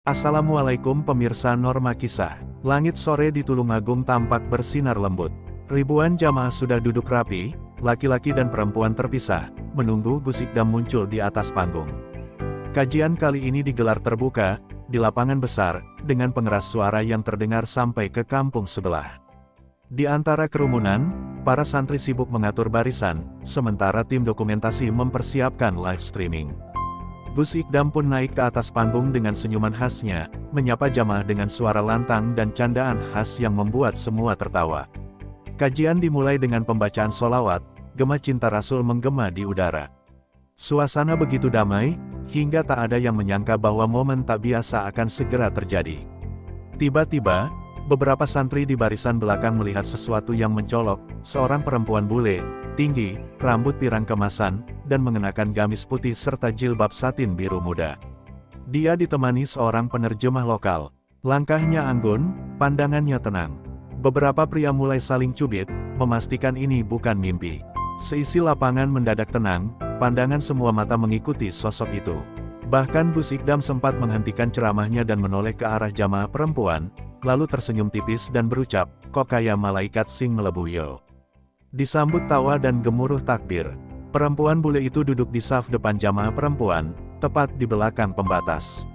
Assalamualaikum pemirsa Norma Kisah. Langit sore di Tulungagung tampak bersinar lembut. Ribuan jamaah sudah duduk rapi, laki-laki dan perempuan terpisah, menunggu Gus Ikdam muncul di atas panggung. Kajian kali ini digelar terbuka, di lapangan besar, dengan pengeras suara yang terdengar sampai ke kampung sebelah. Di antara kerumunan, para santri sibuk mengatur barisan, sementara tim dokumentasi mempersiapkan live streaming. Gus Ikdam pun naik ke atas panggung dengan senyuman khasnya, menyapa jamaah dengan suara lantang dan candaan khas yang membuat semua tertawa. Kajian dimulai dengan pembacaan sholawat, gema cinta Rasul menggema di udara. Suasana begitu damai, hingga tak ada yang menyangka bahwa momen tak biasa akan segera terjadi. Tiba-tiba, beberapa santri di barisan belakang melihat sesuatu yang mencolok, seorang perempuan bule, tinggi, rambut pirang kemasan, dan mengenakan gamis putih serta jilbab satin biru muda. Dia ditemani seorang penerjemah lokal. Langkahnya anggun, pandangannya tenang. Beberapa pria mulai saling cubit, memastikan ini bukan mimpi. Seisi lapangan mendadak tenang, pandangan semua mata mengikuti sosok itu. Bahkan Gus Ikdam sempat menghentikan ceramahnya dan menoleh ke arah jamaah perempuan, lalu tersenyum tipis dan berucap, "Kok kayak malaikat sing melebu yo." Disambut tawa dan gemuruh takbir. Perempuan bule itu duduk di saf depan jamaah perempuan, tepat di belakang pembatas.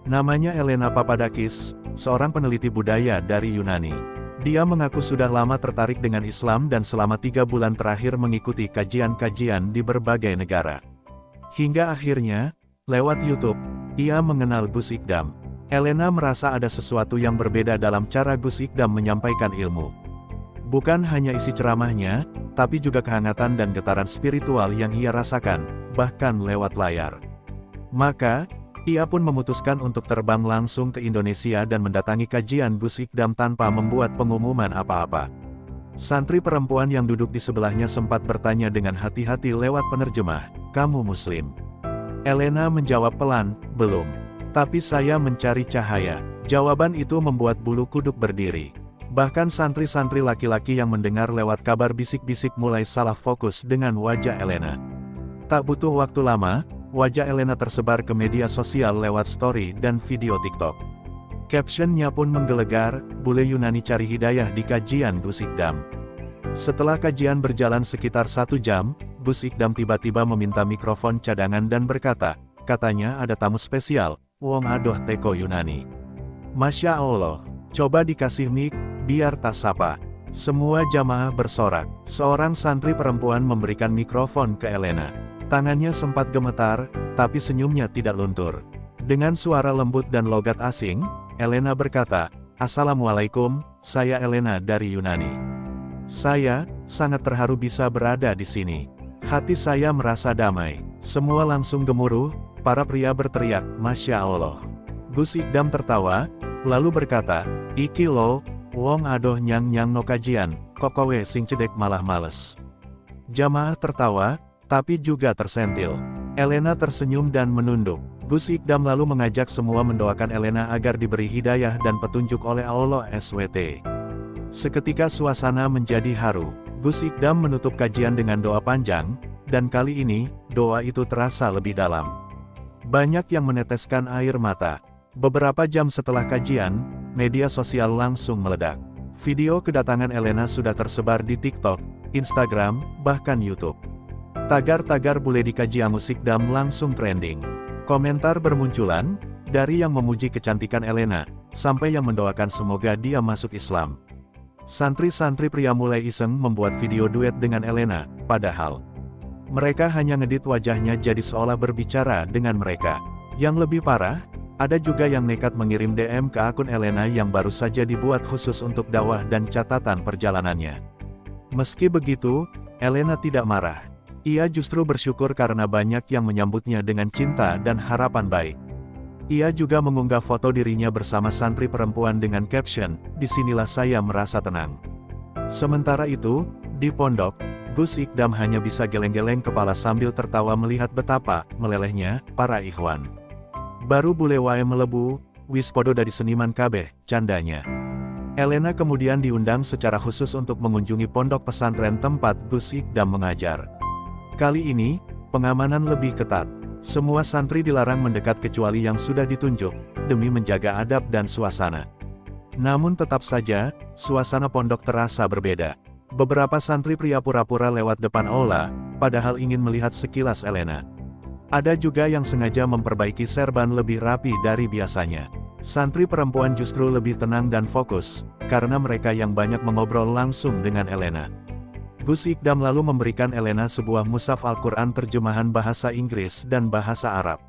Namanya Elena Papadakis, seorang peneliti budaya dari Yunani. Dia mengaku sudah lama tertarik dengan Islam dan selama 3 bulan terakhir mengikuti kajian-kajian di berbagai negara. Hingga akhirnya, lewat YouTube, ia mengenal Gus Ikdam. Elena merasa ada sesuatu yang berbeda dalam cara Gus Ikdam menyampaikan ilmu. Bukan hanya isi ceramahnya, tapi juga kehangatan dan getaran spiritual yang ia rasakan, bahkan lewat layar. Maka, ia pun memutuskan untuk terbang langsung ke Indonesia dan mendatangi kajian Gus Ikdam tanpa membuat pengumuman apa-apa. Santri perempuan yang duduk di sebelahnya sempat bertanya dengan hati-hati lewat penerjemah, "Kamu Muslim?" Elena menjawab pelan, "Belum. Tapi saya mencari cahaya." Jawaban itu membuat bulu kuduk berdiri. Bahkan santri-santri laki-laki yang mendengar lewat kabar bisik-bisik mulai salah fokus dengan wajah Elena. Tak butuh waktu lama, wajah Elena tersebar ke media sosial lewat story dan video TikTok. Captionnya pun menggelegar, "Bule Yunani cari hidayah di kajian Gus Ikdam." Setelah kajian berjalan sekitar 1 jam, Gus Ikdam tiba-tiba meminta mikrofon cadangan dan berkata, katanya ada tamu spesial, "Wong adoh teko Yunani." Masya Allah, coba dikasih mic, biar tas sapa. Semua jamaah bersorak. Seorang santri perempuan memberikan mikrofon ke Elena. Tangannya sempat gemetar, tapi senyumnya tidak luntur. Dengan suara lembut dan logat asing, Elena berkata, "Assalamualaikum, saya Elena dari Yunani. Saya sangat terharu bisa berada di sini. Hati saya merasa damai." Semua langsung gemuruh, para pria berteriak, "Masya Allah." Gus Ikdam tertawa, lalu berkata, "Iki lo, wong adoh nyang-nyang no kajian, kok kowe sing cedek malah males." Jamaah tertawa, tapi juga tersentil. Elena tersenyum dan menunduk. Gus Ikdam lalu mengajak semua mendoakan Elena agar diberi hidayah dan petunjuk oleh Allah SWT. Seketika suasana menjadi haru. Gus Ikdam menutup kajian dengan doa panjang, dan kali ini, doa itu terasa lebih dalam. Banyak yang meneteskan air mata. Beberapa jam setelah kajian, media sosial langsung meledak. Video kedatangan Elena sudah tersebar di TikTok, Instagram, bahkan YouTube. Tagar-tagar bule di kajian Gus Ikdam langsung trending. Komentar bermunculan, dari yang memuji kecantikan Elena, sampai yang mendoakan semoga dia masuk Islam. Santri-santri pria mulai iseng membuat video duet dengan Elena, padahal mereka hanya ngedit wajahnya jadi seolah berbicara dengan mereka. Yang lebih parah, ada juga yang nekat mengirim DM ke akun Elena yang baru saja dibuat khusus untuk dakwah dan catatan perjalanannya. Meski begitu, Elena tidak marah. Ia justru bersyukur karena banyak yang menyambutnya dengan cinta dan harapan baik. Ia juga mengunggah foto dirinya bersama santri perempuan dengan caption, "Disinilah saya merasa tenang." Sementara itu, di pondok, Gus Ikdam hanya bisa geleng-geleng kepala sambil tertawa melihat betapa melelehnya para ikhwan. "Baru bule wae melebu, wis podo dari seniman kabeh," candanya. Elena kemudian diundang secara khusus untuk mengunjungi pondok pesantren tempat Gus Ikdam mengajar. Kali ini, pengamanan lebih ketat. Semua santri dilarang mendekat kecuali yang sudah ditunjuk, demi menjaga adab dan suasana. Namun tetap saja, suasana pondok terasa berbeda. Beberapa santri pria pura-pura lewat depan aula, padahal ingin melihat sekilas Elena. Ada juga yang sengaja memperbaiki serban lebih rapi dari biasanya. Santri perempuan justru lebih tenang dan fokus, karena mereka yang banyak mengobrol langsung dengan Elena. Gus Ikdam lalu memberikan Elena sebuah mushaf Al-Quran terjemahan bahasa Inggris dan bahasa Arab.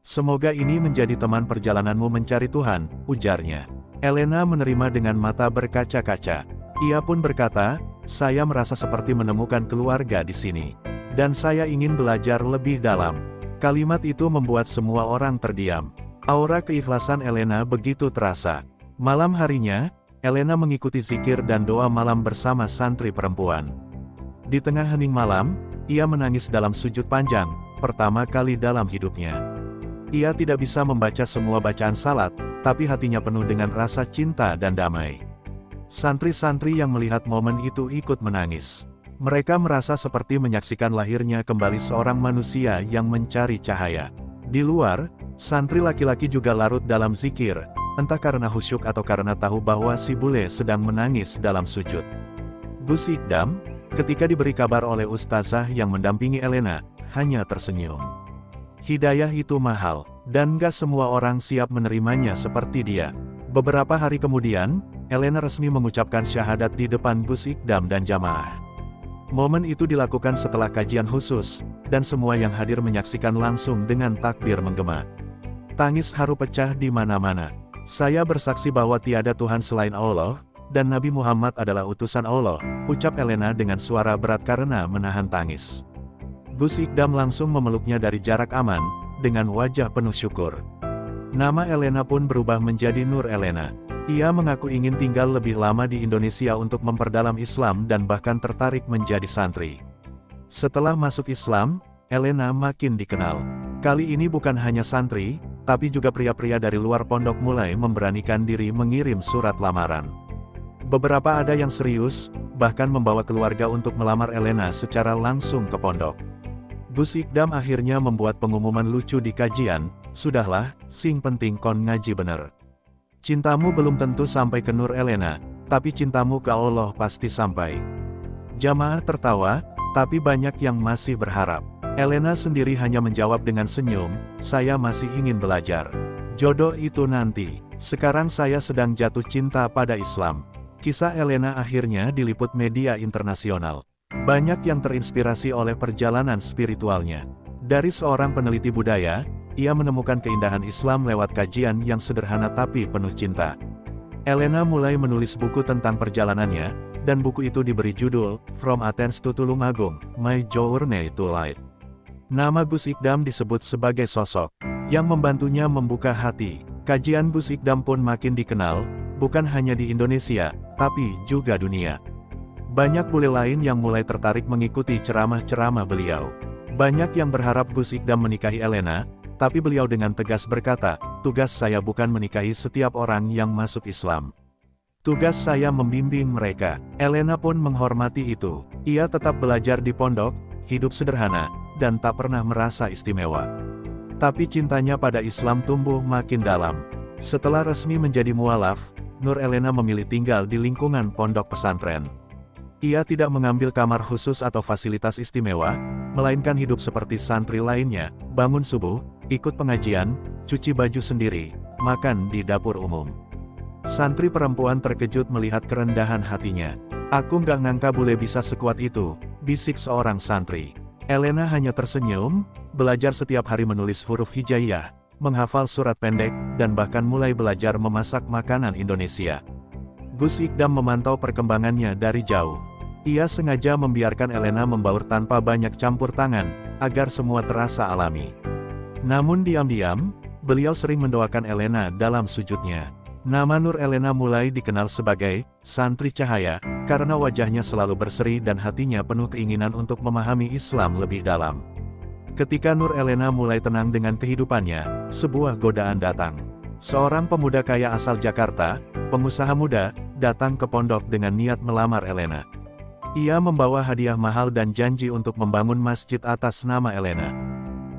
"Semoga ini menjadi teman perjalananmu mencari Tuhan," ujarnya. Elena menerima dengan mata berkaca-kaca. Ia pun berkata, "Saya merasa seperti menemukan keluarga di sini. Dan saya ingin belajar lebih dalam." Kalimat itu membuat semua orang terdiam. Aura keikhlasan Elena begitu terasa. Malam harinya, Elena mengikuti zikir dan doa malam bersama santri perempuan. Di tengah hening malam, ia menangis dalam sujud panjang, pertama kali dalam hidupnya. Ia tidak bisa membaca semua bacaan salat, tapi hatinya penuh dengan rasa cinta dan damai. Santri-santri yang melihat momen itu ikut menangis. Mereka merasa seperti menyaksikan lahirnya kembali seorang manusia yang mencari cahaya. Di luar, santri laki-laki juga larut dalam zikir, entah karena khusyuk atau karena tahu bahwa si bule sedang menangis dalam sujud. Gus Ikdam, ketika diberi kabar oleh ustazah yang mendampingi Elena, hanya tersenyum. Hidayah itu mahal, dan gak semua orang siap menerimanya seperti dia. Beberapa hari kemudian, Elena resmi mengucapkan syahadat di depan Gus Ikdam dan jamaah. Momen itu dilakukan setelah kajian khusus, dan semua yang hadir menyaksikan langsung dengan takbir menggema. Tangis haru pecah di mana-mana. "Saya bersaksi bahwa tiada Tuhan selain Allah, dan Nabi Muhammad adalah utusan Allah," ucap Elena dengan suara berat karena menahan tangis. Gus Ikdam langsung memeluknya dari jarak aman, dengan wajah penuh syukur. Nama Elena pun berubah menjadi Nur Elena. Ia mengaku ingin tinggal lebih lama di Indonesia untuk memperdalam Islam dan bahkan tertarik menjadi santri. Setelah masuk Islam, Elena makin dikenal. Kali ini bukan hanya santri, tapi juga pria-pria dari luar pondok mulai memberanikan diri mengirim surat lamaran. Beberapa ada yang serius, bahkan membawa keluarga untuk melamar Elena secara langsung ke pondok. Gus Ikdam akhirnya membuat pengumuman lucu di kajian, "Sudahlah, sing penting kon ngaji bener. Cintamu belum tentu sampai ke Nur Elena, tapi cintamu ke Allah pasti sampai." Jamaah tertawa, tapi banyak yang masih berharap. Elena sendiri hanya menjawab dengan senyum, "Saya masih ingin belajar. Jodoh itu nanti. Sekarang saya sedang jatuh cinta pada Islam." Kisah Elena akhirnya diliput media internasional. Banyak yang terinspirasi oleh perjalanan spiritualnya. Dari seorang peneliti budaya, ia menemukan keindahan Islam lewat kajian yang sederhana tapi penuh cinta. Elena mulai menulis buku tentang perjalanannya, dan buku itu diberi judul, From Athens to Tulungagung, My Journey to Light. Nama Gus Ikdam disebut sebagai sosok yang membantunya membuka hati. Kajian Gus Ikdam pun makin dikenal, bukan hanya di Indonesia, tapi juga dunia. Banyak bule lain yang mulai tertarik mengikuti ceramah-ceramah beliau. Banyak yang berharap Gus Ikdam menikahi Elena, tapi beliau dengan tegas berkata, "Tugas saya bukan menikahi setiap orang yang masuk Islam. Tugas saya membimbing mereka." Elena pun menghormati itu. Ia tetap belajar di pondok, hidup sederhana, dan tak pernah merasa istimewa. Tapi cintanya pada Islam tumbuh makin dalam. Setelah resmi menjadi mualaf, Nur Elena memilih tinggal di lingkungan pondok pesantren. Ia tidak mengambil kamar khusus atau fasilitas istimewa, melainkan hidup seperti santri lainnya, bangun subuh, ikut pengajian, cuci baju sendiri, makan di dapur umum. Santri perempuan terkejut melihat kerendahan hatinya. "Aku nggak ngangka bule bisa sekuat itu," bisik seorang santri. Elena hanya tersenyum, belajar setiap hari menulis huruf hijaiyah, menghafal surat pendek, dan bahkan mulai belajar memasak makanan Indonesia. Gus Ikdam memantau perkembangannya dari jauh. Ia sengaja membiarkan Elena membaur tanpa banyak campur tangan, agar semua terasa alami. Namun diam-diam, beliau sering mendoakan Elena dalam sujudnya. Nama Nur Elena mulai dikenal sebagai santri cahaya, karena wajahnya selalu berseri dan hatinya penuh keinginan untuk memahami Islam lebih dalam. Ketika Nur Elena mulai tenang dengan kehidupannya, sebuah godaan datang. Seorang pemuda kaya asal Jakarta, pengusaha muda, datang ke pondok dengan niat melamar Elena. Ia membawa hadiah mahal dan janji untuk membangun masjid atas nama Elena.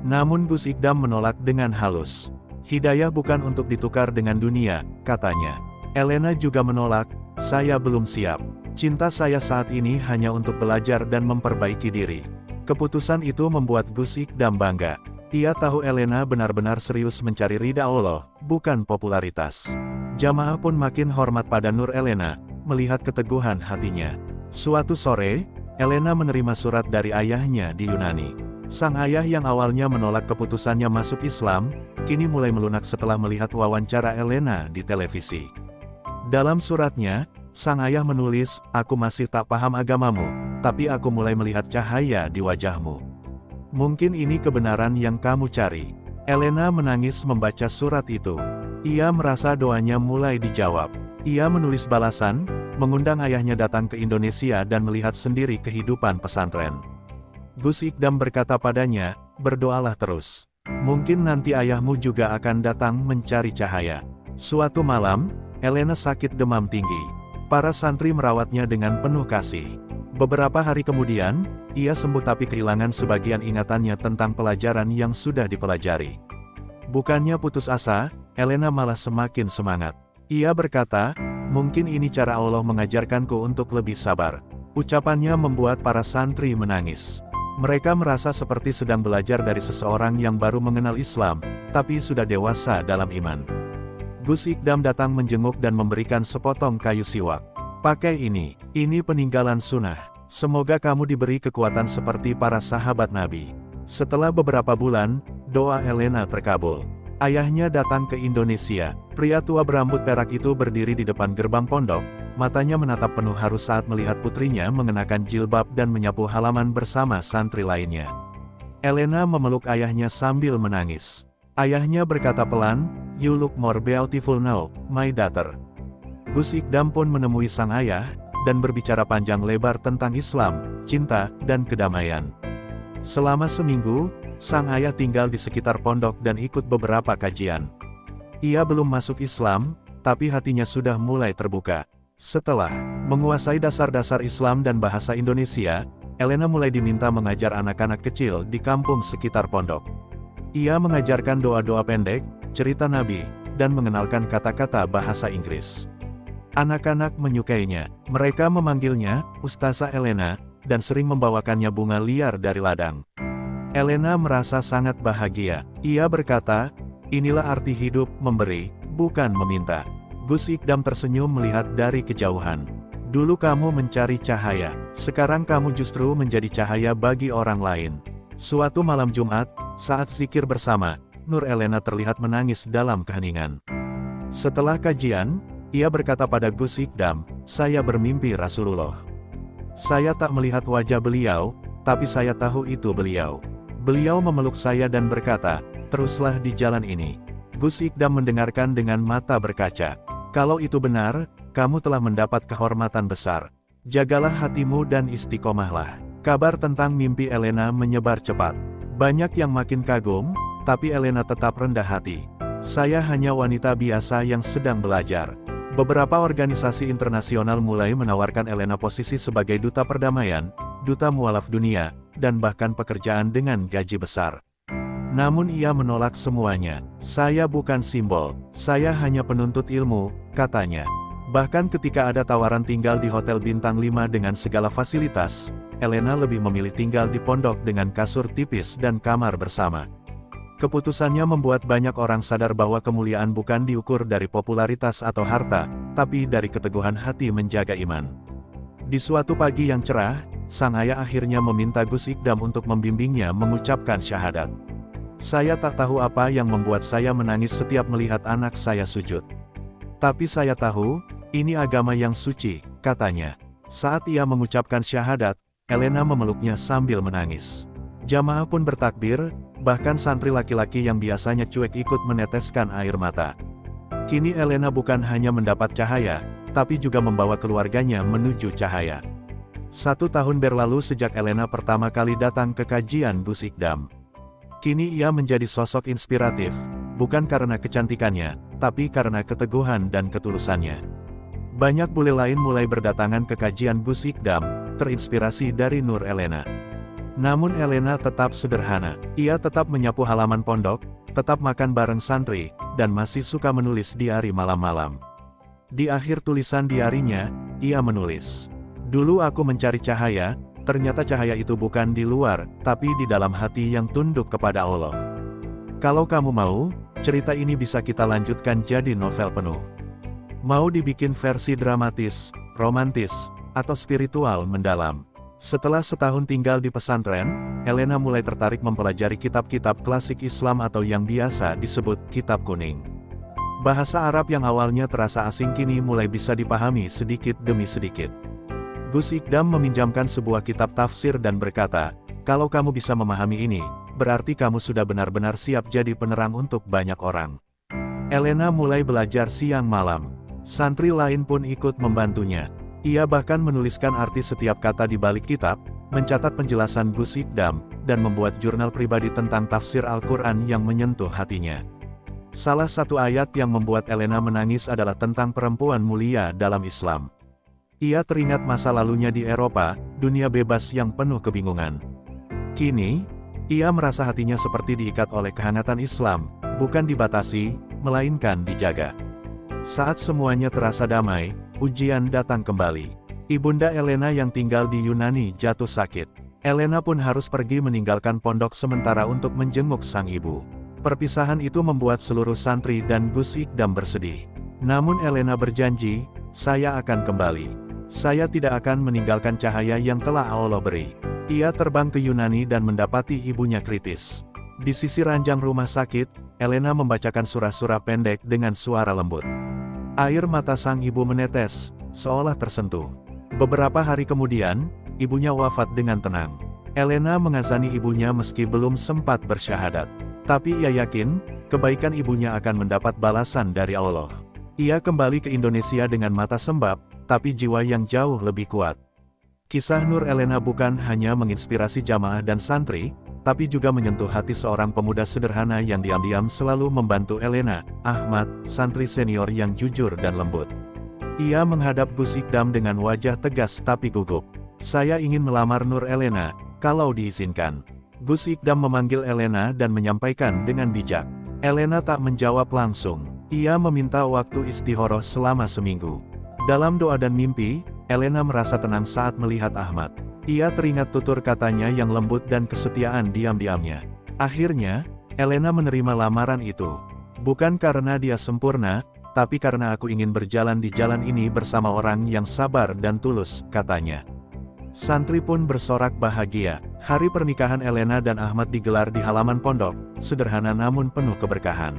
Namun Gus Ikdam menolak dengan halus. Hidayah bukan untuk ditukar dengan dunia, katanya. Elena juga menolak, saya belum siap. Cinta saya saat ini hanya untuk belajar dan memperbaiki diri. Keputusan itu membuat Gus Ikdam bangga. Ia tahu Elena benar-benar serius mencari ridha Allah, bukan popularitas. Jamaah pun makin hormat pada Nur Elena, melihat keteguhan hatinya. Suatu sore, Elena menerima surat dari ayahnya di Yunani. Sang ayah yang awalnya menolak keputusannya masuk Islam, kini mulai melunak setelah melihat wawancara Elena di televisi. Dalam suratnya, sang ayah menulis, "Aku masih tak paham agamamu, tapi aku mulai melihat cahaya di wajahmu. Mungkin ini kebenaran yang kamu cari." Elena menangis membaca surat itu. Ia merasa doanya mulai dijawab. Ia menulis balasan, mengundang ayahnya datang ke Indonesia dan melihat sendiri kehidupan pesantren. Gus Ikdam berkata padanya, "Berdoalah terus. Mungkin nanti ayahmu juga akan datang mencari cahaya." Suatu malam, Elena sakit demam tinggi. Para santri merawatnya dengan penuh kasih. Beberapa hari kemudian, ia sembuh tapi kehilangan sebagian ingatannya tentang pelajaran yang sudah dipelajari. Bukannya putus asa, Elena malah semakin semangat. Ia berkata, "Mungkin ini cara Allah mengajarkanku untuk lebih sabar." Ucapannya membuat para santri menangis. Mereka merasa seperti sedang belajar dari seseorang yang baru mengenal Islam, tapi sudah dewasa dalam iman. Gus Ikdam datang menjenguk dan memberikan sepotong kayu siwak. "Pakai ini peninggalan sunnah. Semoga kamu diberi kekuatan seperti para sahabat Nabi." Setelah beberapa bulan, doa Elena terkabul. Ayahnya datang ke Indonesia. Pria tua berambut perak itu berdiri di depan gerbang pondok, matanya menatap penuh haru saat melihat putrinya mengenakan jilbab dan menyapu halaman bersama santri lainnya. Elena memeluk ayahnya sambil menangis. Ayahnya berkata pelan, "You look more beautiful now, my daughter." Gus Ikdam pun menemui sang ayah, dan berbicara panjang lebar tentang Islam, cinta, dan kedamaian. Selama seminggu, sang ayah tinggal di sekitar pondok dan ikut beberapa kajian. Ia belum masuk Islam, tapi hatinya sudah mulai terbuka. Setelah menguasai dasar-dasar Islam dan bahasa Indonesia, Elena mulai diminta mengajar anak-anak kecil di kampung sekitar pondok. Ia mengajarkan doa-doa pendek, cerita Nabi, dan mengenalkan kata-kata bahasa Inggris. Anak-anak menyukainya. Mereka memanggilnya Ustazah Elena, dan sering membawakannya bunga liar dari ladang. Elena merasa sangat bahagia. Ia berkata, "Inilah arti hidup, memberi, bukan meminta." Gus Ikdam tersenyum melihat dari kejauhan. "Dulu kamu mencari cahaya, sekarang kamu justru menjadi cahaya bagi orang lain." Suatu malam Jumat, saat zikir bersama, Nur Elena terlihat menangis dalam keheningan. Setelah kajian, ia berkata pada Gus Ikdam, "Saya bermimpi Rasulullah. Saya tak melihat wajah beliau, tapi saya tahu itu beliau. Beliau memeluk saya dan berkata, 'Teruslah di jalan ini.'" Gus Ikdam mendengarkan dengan mata berkaca. "Kalau itu benar, kamu telah mendapat kehormatan besar. Jagalah hatimu dan istiqomahlah." Kabar tentang mimpi Elena menyebar cepat. Banyak yang makin kagum, tapi Elena tetap rendah hati. "Saya hanya wanita biasa yang sedang belajar." Beberapa organisasi internasional mulai menawarkan Elena posisi sebagai duta perdamaian, duta mualaf dunia, dan bahkan pekerjaan dengan gaji besar. Namun ia menolak semuanya. "Saya bukan simbol, saya hanya penuntut ilmu," katanya. Bahkan ketika ada tawaran tinggal di hotel bintang 5 dengan segala fasilitas, Elena lebih memilih tinggal di pondok dengan kasur tipis dan kamar bersama. Keputusannya membuat banyak orang sadar bahwa kemuliaan bukan diukur dari popularitas atau harta, tapi dari keteguhan hati menjaga iman. Di suatu pagi yang cerah, sang ayah akhirnya meminta Gus Ikdam untuk membimbingnya mengucapkan syahadat. "Saya tak tahu apa yang membuat saya menangis setiap melihat anak saya sujud. Tapi saya tahu, ini agama yang suci," katanya. Saat ia mengucapkan syahadat, Elena memeluknya sambil menangis. Jamaah pun bertakbir, bahkan santri laki-laki yang biasanya cuek ikut meneteskan air mata. Kini Elena bukan hanya mendapat cahaya, tapi juga membawa keluarganya menuju cahaya. 1 tahun berlalu sejak Elena pertama kali datang ke kajian Gus Ikdam. Kini ia menjadi sosok inspiratif, bukan karena kecantikannya, tapi karena keteguhan dan ketulusannya. Banyak bule lain mulai berdatangan ke kajian Gus Ikdam, terinspirasi dari Nur Elena. Namun Elena tetap sederhana. Ia tetap menyapu halaman pondok, tetap makan bareng santri, dan masih suka menulis diari malam-malam. Di akhir tulisan diarinya, ia menulis, "Dulu aku mencari cahaya, ternyata cahaya itu bukan di luar, tapi di dalam hati yang tunduk kepada Allah. Kalau kamu mau, cerita ini bisa kita lanjutkan jadi novel penuh. Mau dibikin versi dramatis, romantis, atau spiritual mendalam." Setelah setahun tinggal di pesantren, Elena mulai tertarik mempelajari kitab-kitab klasik Islam atau yang biasa disebut kitab kuning. Bahasa Arab yang awalnya terasa asing kini mulai bisa dipahami sedikit demi sedikit. Gus Ikdam meminjamkan sebuah kitab tafsir dan berkata, "Kalau kamu bisa memahami ini, berarti kamu sudah benar-benar siap jadi penerang untuk banyak orang." Elena mulai belajar siang malam. Santri lain pun ikut membantunya. Ia bahkan menuliskan arti setiap kata di balik kitab, mencatat penjelasan Gus Ikdam, dan membuat jurnal pribadi tentang tafsir Al-Quran yang menyentuh hatinya. Salah satu ayat yang membuat Elena menangis adalah tentang perempuan mulia dalam Islam. Ia teringat masa lalunya di Eropa, dunia bebas yang penuh kebingungan. Kini, ia merasa hatinya seperti diikat oleh kehangatan Islam, bukan dibatasi, melainkan dijaga. Saat semuanya terasa damai, ujian datang kembali. Ibunda Elena yang tinggal di Yunani jatuh sakit. Elena pun harus pergi meninggalkan pondok sementara untuk menjenguk sang ibu. Perpisahan itu membuat seluruh santri dan Gus Ikdam bersedih. Namun Elena berjanji, "Saya akan kembali. Saya tidak akan meninggalkan cahaya yang telah Allah beri." Ia terbang ke Yunani dan mendapati ibunya kritis. Di sisi ranjang rumah sakit, Elena membacakan surah-surah pendek dengan suara lembut. Air mata sang ibu menetes, seolah tersentuh. Beberapa hari kemudian, ibunya wafat dengan tenang. Elena mengazani ibunya meski belum sempat bersyahadat. Tapi ia yakin, kebaikan ibunya akan mendapat balasan dari Allah. Ia kembali ke Indonesia dengan mata sembab, tapi jiwa yang jauh lebih kuat. Kisah Nur Elena bukan hanya menginspirasi jamaah dan santri, tapi juga menyentuh hati seorang pemuda sederhana yang diam-diam selalu membantu Elena, Ahmad, santri senior yang jujur dan lembut. Ia menghadap Gus Ikdam dengan wajah tegas tapi gugup. "Saya ingin melamar Nur Elena, kalau diizinkan." Gus Ikdam memanggil Elena dan menyampaikan dengan bijak. Elena tak menjawab langsung. Ia meminta waktu istihoroh selama seminggu. Dalam doa dan mimpi, Elena merasa tenang saat melihat Ahmad. Ia teringat tutur katanya yang lembut dan kesetiaan diam-diamnya. Akhirnya, Elena menerima lamaran itu. "Bukan karena dia sempurna, tapi karena aku ingin berjalan di jalan ini bersama orang yang sabar dan tulus," katanya. Santri pun bersorak bahagia. Hari pernikahan Elena dan Ahmad digelar di halaman pondok, sederhana namun penuh keberkahan.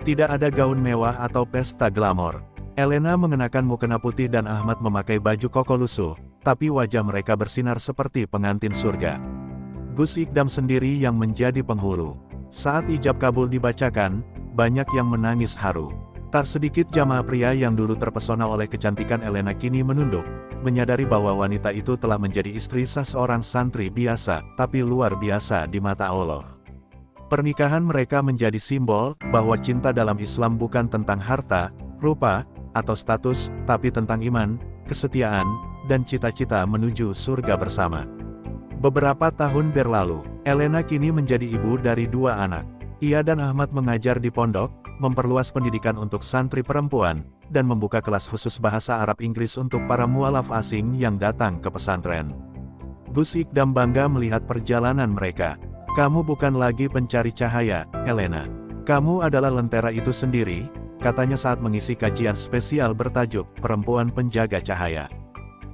Tidak ada gaun mewah atau pesta glamor. Elena mengenakan mukena putih dan Ahmad memakai baju koko lusuh, tapi wajah mereka bersinar seperti pengantin surga. Gus Ikdam sendiri yang menjadi penghulu. Saat ijab kabul dibacakan, banyak yang menangis haru. Tak sedikit jamaah pria yang dulu terpesona oleh kecantikan Elena kini menunduk, menyadari bahwa wanita itu telah menjadi istri sah seorang santri biasa, tapi luar biasa di mata Allah. Pernikahan mereka menjadi simbol bahwa cinta dalam Islam bukan tentang harta, rupa, atau status, tapi tentang iman, kesetiaan, dan cita-cita menuju surga bersama. Beberapa tahun berlalu, Elena kini menjadi ibu dari 2 anak. Ia dan Ahmad mengajar di pondok, memperluas pendidikan untuk santri perempuan, dan membuka kelas khusus bahasa Arab Inggris untuk para mualaf asing yang datang ke pesantren. Gus Ikdam bangga melihat perjalanan mereka. "Kamu bukan lagi pencari cahaya, Elena. Kamu adalah lentera itu sendiri," katanya saat mengisi kajian spesial bertajuk "Perempuan Penjaga Cahaya".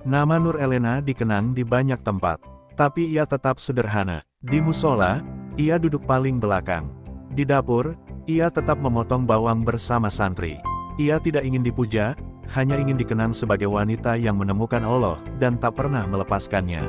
Nama Nur Elena dikenang di banyak tempat, tapi ia tetap sederhana. Di musola, ia duduk paling belakang. Di dapur, ia tetap memotong bawang bersama santri. Ia tidak ingin dipuja, hanya ingin dikenang sebagai wanita yang menemukan Allah dan tak pernah melepaskannya.